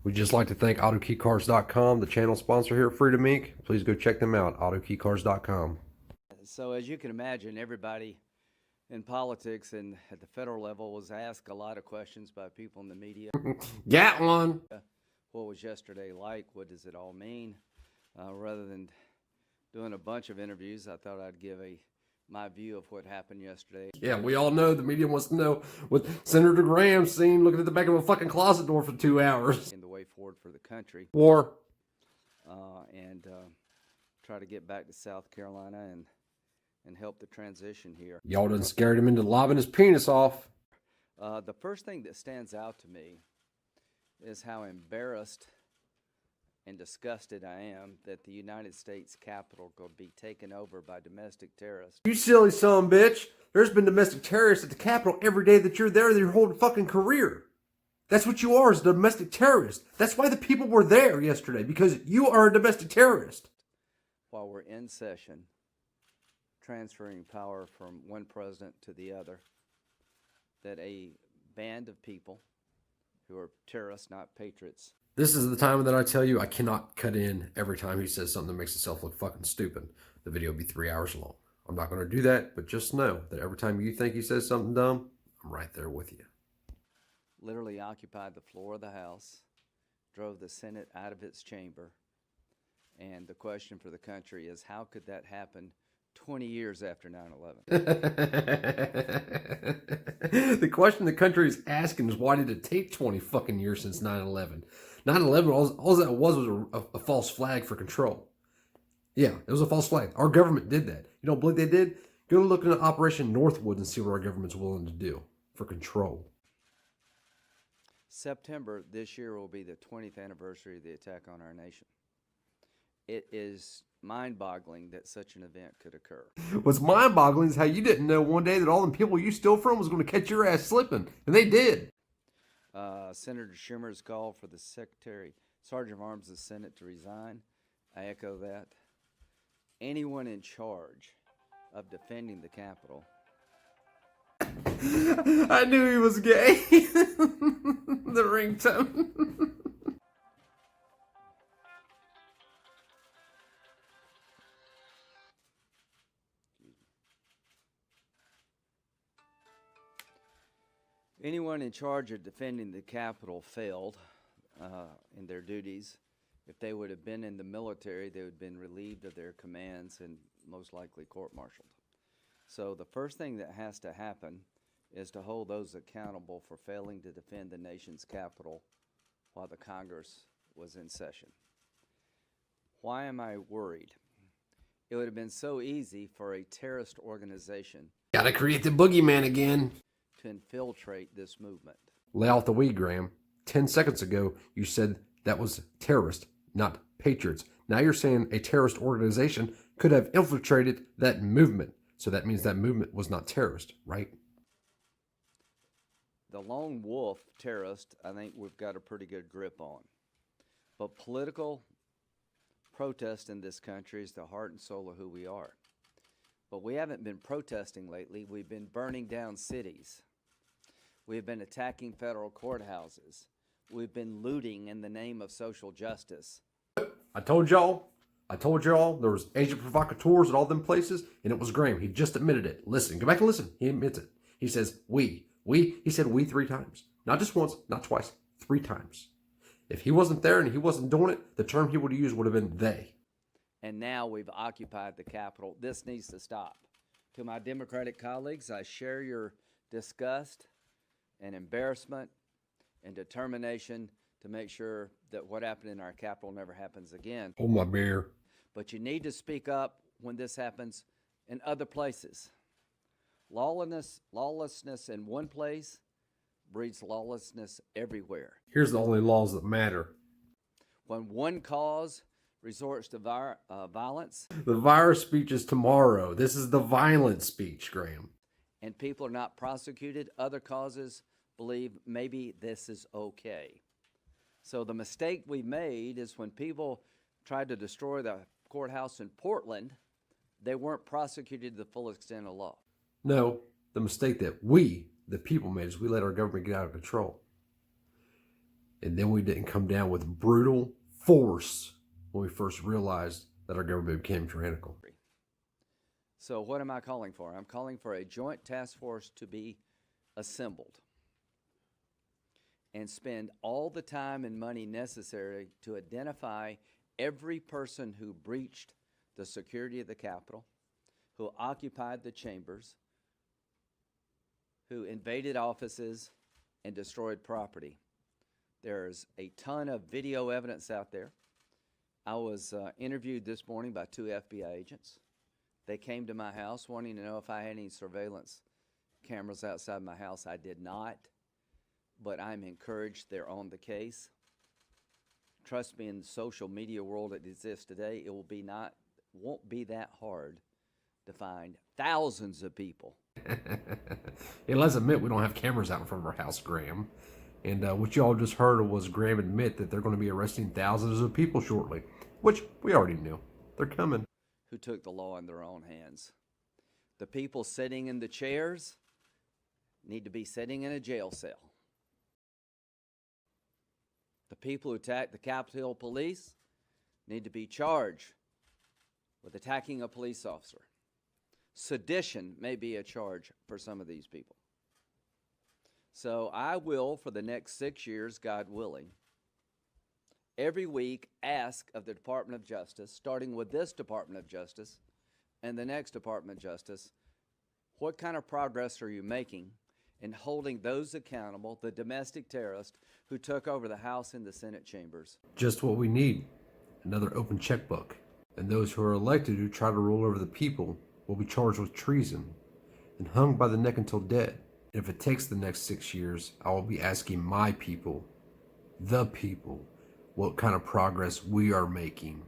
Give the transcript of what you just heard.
We'd just like to thank AutoKeyCars.com, the channel sponsor here at Freedom Inc. Please go check them out, AutoKeyCars.com. So as you can imagine, everybody in politics and at the federal level was asked a lot of questions by people in the media. Got one. What was yesterday like? What does it all mean? Rather than doing a bunch of interviews, I thought I'd give my view of what happened yesterday. Yeah, we all know the media wants to know what Senator Graham's seen looking at the back of a fucking closet door for 2 hours. In the way forward for the country. War. And try to get back to South Carolina and help the transition here. Y'all done scared him into lobbing his penis off. The first thing that stands out to me is how embarrassed and disgusted I am that the United States Capitol could be taken over by domestic terrorists. You silly son of a bitch. There's been domestic terrorists at the Capitol every day that you're there your whole fucking career. That's what you are, is a domestic terrorist. That's why the people were there yesterday, because you are a domestic terrorist. While we're in session, transferring power from one president to the other, that a band of people who are terrorists, not patriots. This is the time that I tell you I cannot cut in every time he says something that makes himself look fucking stupid. The video will be 3 hours long. I'm not going to do that, but just know that every time you think he says something dumb, I'm right there with you. Literally occupied the floor of the House, drove the Senate out of its chamber, and the question for the country is, how could that happen 20 years after 9/11? The question the country is asking is, why did it take 20 fucking years since 9/11? 9/11, all that was a false flag for control. Yeah, it was a false flag. Our government did that. You don't believe they did? Go look into Operation Northwood and see what our government's willing to do for control. September this year will be the 20th anniversary of the attack on our nation. It is mind-boggling that such an event could occur. What's mind-boggling is how you didn't know one day that all the people you stole from was going to catch your ass slipping, and they did. Senator Schumer's call for the Sergeant of Arms of the Senate to resign. I echo that. Anyone in charge of defending the Capitol. I knew he was gay. The ringtone. Anyone in charge of defending the Capitol failed in their duties. If they would have been in the military, they would have been relieved of their commands and most likely court-martialed. So the first thing that has to happen is to hold those accountable for failing to defend the nation's capital while the Congress was in session. Why am I worried? It would have been so easy for a terrorist organization Gotta create the boogeyman again. to infiltrate this movement. Lay off the weed, Graham. 10 seconds ago, you said that was terrorist, not patriots. Now you're saying a terrorist organization could have infiltrated that movement. So that means that movement was not terrorist, right? The lone wolf terrorist, I think we've got a pretty good grip on. But political protest in this country is the heart and soul of who we are. But we haven't been protesting lately. We've been burning down cities. We've been attacking federal courthouses. We've been looting in the name of social justice. I told y'all there was agent provocateurs at all them places, and it was Graham. He just admitted it. Listen, go back and listen. He admits it. He says, he said we 3 times. Not just once, not twice, 3 times. If he wasn't there and he wasn't doing it, the term he would have used would have been they. And now we've occupied the Capitol. This needs to stop. To my Democratic colleagues, I share your disgust and embarrassment and determination to make sure that what happened in our Capitol never happens again. Hold my beer. But you need to speak up when this happens in other places. Lawlessness in one place breeds lawlessness everywhere. Here's the only laws that matter. When one cause resorts to violence. The virus speech is tomorrow. This is the violent speech, Graham. And people are not prosecuted. Other causes believe maybe this is okay. So the mistake we made is when people tried to destroy the courthouse in Portland, they weren't prosecuted to the full extent of law. No, the mistake that we, the people, made is we let our government get out of control. And then we didn't come down with brutal force when we first realized that our government became tyrannical. So what am I calling for? I'm calling for a joint task force to be assembled and spend all the time and money necessary to identify every person who breached the security of the Capitol, who occupied the chambers, who invaded offices and destroyed property. There's a ton of video evidence out there. I was interviewed this morning by 2 FBI agents. They came to my house wanting to know if I had any surveillance cameras outside my house. I did not, but I'm encouraged they're on the case. Trust me, in the social media world that exists today, it won't be that hard to find thousands of people. Yeah, let's admit we don't have cameras out in front of our house, Graham. And what you all just heard was Graham admit that they're going to be arresting thousands of people shortly, which we already knew. They're coming. Who took the law in their own hands. The people sitting in the chairs need to be sitting in a jail cell. The people who attacked the Capitol Police need to be charged with attacking a police officer. Sedition may be a charge for some of these people. So I will, for the next 6 years, God willing, every week ask of the Department of Justice, starting with this Department of Justice and the next Department of Justice, what kind of progress are you making in holding those accountable, the domestic terrorists who took over the House and the Senate chambers? Just what we need. Another open checkbook. And those who are elected who try to rule over the people will be charged with treason and hung by the neck until dead. And if it takes the next 6 years, I will be asking my people, the people, what kind of progress we are making.